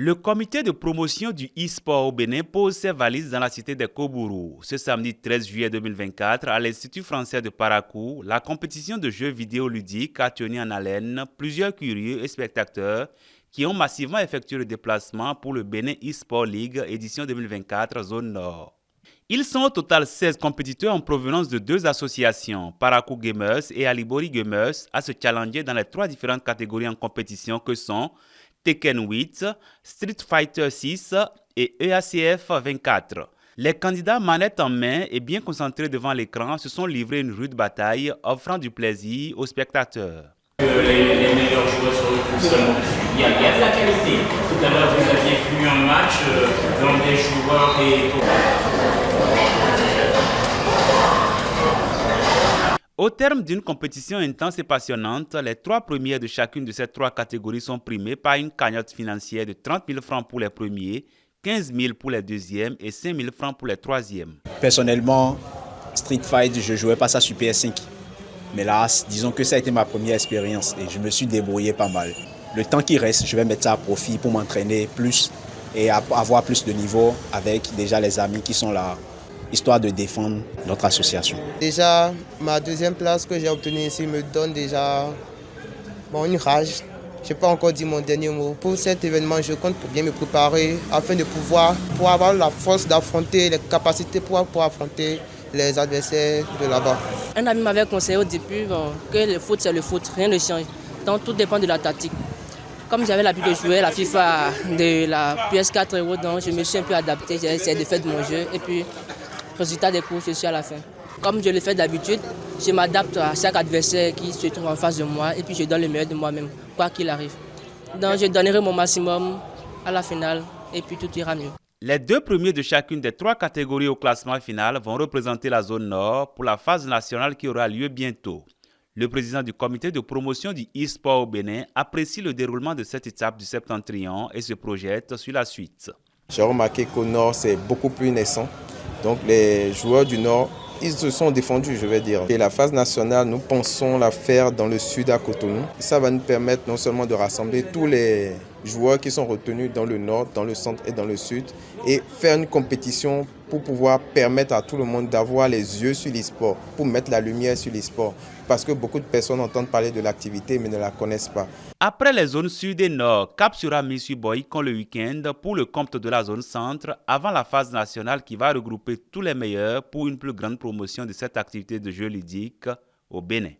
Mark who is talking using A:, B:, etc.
A: Le comité de promotion du e-sport au Bénin pose ses valises dans la cité des Kobourou. Ce samedi 13 juillet 2024, à l'Institut français de Parakou, la compétition de jeux vidéo ludiques a tenu en haleine plusieurs curieux et spectateurs qui ont massivement effectué le déplacement pour le Bénin e-sport League édition 2024 zone nord. Ils sont au total 16 compétiteurs en provenance de deux associations, Parakou Gamers et Alibori Gamers, à se challenger dans les trois différentes catégories en compétition que sont Tekken 8, Street Fighter 6 et EACF 24. Les candidats manettes en main et bien concentrés devant l'écran se sont livrés une rude bataille, offrant du plaisir aux spectateurs.
B: Les meilleurs joueurs se retrouvent seulement dessus. Il y a de la qualité. Tout à l'heure, vous aviez vu un match dont des joueurs et...
A: Au terme d'une compétition intense et passionnante, les trois premiers de chacune de ces trois catégories sont primés par une cagnotte financière de 30 000 francs pour les premiers, 15 000 pour les deuxièmes et 5 000 francs pour les troisièmes.
C: Personnellement, Street Fight, je ne jouais pas ça sur PS5. Mais là, disons que ça a été ma première expérience et je me suis débrouillé pas mal. Le temps qui reste, je vais mettre ça à profit pour m'entraîner plus et avoir plus de niveau avec déjà les amis qui sont là, histoire de défendre notre association.
D: Déjà, ma deuxième place que j'ai obtenue ici me donne déjà une rage. Je n'ai pas encore dit mon dernier mot. Pour cet événement, je compte pour bien me préparer afin de pouvoir avoir la force d'affronter, les capacités pour affronter les adversaires de là-bas.
E: Un ami m'avait conseillé au début que le foot c'est le foot, rien ne change. Donc tout dépend de la tactique. Comme j'avais l'habitude de jouer la FIFA de la PS4 et autres, donc je me suis un peu adapté, j'ai essayé de faire de mon jeu et puis résultat des courses, je suis à la fin. Comme je le fais d'habitude, je m'adapte à chaque adversaire qui se trouve en face de moi et puis je donne le meilleur de moi-même, quoi qu'il arrive. Donc je donnerai mon maximum à la finale et puis tout ira mieux.
A: Les deux premiers de chacune des trois catégories au classement final vont représenter la zone nord pour la phase nationale qui aura lieu bientôt. Le président du comité de promotion du e-sport au Bénin apprécie le déroulement de cette étape du Septentrion et se projette sur la suite.
F: J'ai remarqué qu'au nord, c'est beaucoup plus naissant. Donc les joueurs du nord, ils se sont défendus, je vais dire. Et la phase nationale, nous pensons la faire dans le sud à Cotonou. Ça va nous permettre non seulement de rassembler tous les joueurs qui sont retenus dans le nord, dans le centre et dans le sud et faire une compétition pour pouvoir permettre à tout le monde d'avoir les yeux sur l'e-sport, pour mettre la lumière sur l'e-sport. Parce que beaucoup de personnes entendent parler de l'activité mais ne la connaissent pas.
A: Après les zones sud et nord, cap sera mis sur Boycon le week-end pour le compte de la zone centre avant la phase nationale qui va regrouper tous les meilleurs pour une plus grande promotion de cette activité de jeux ludiques au Bénin.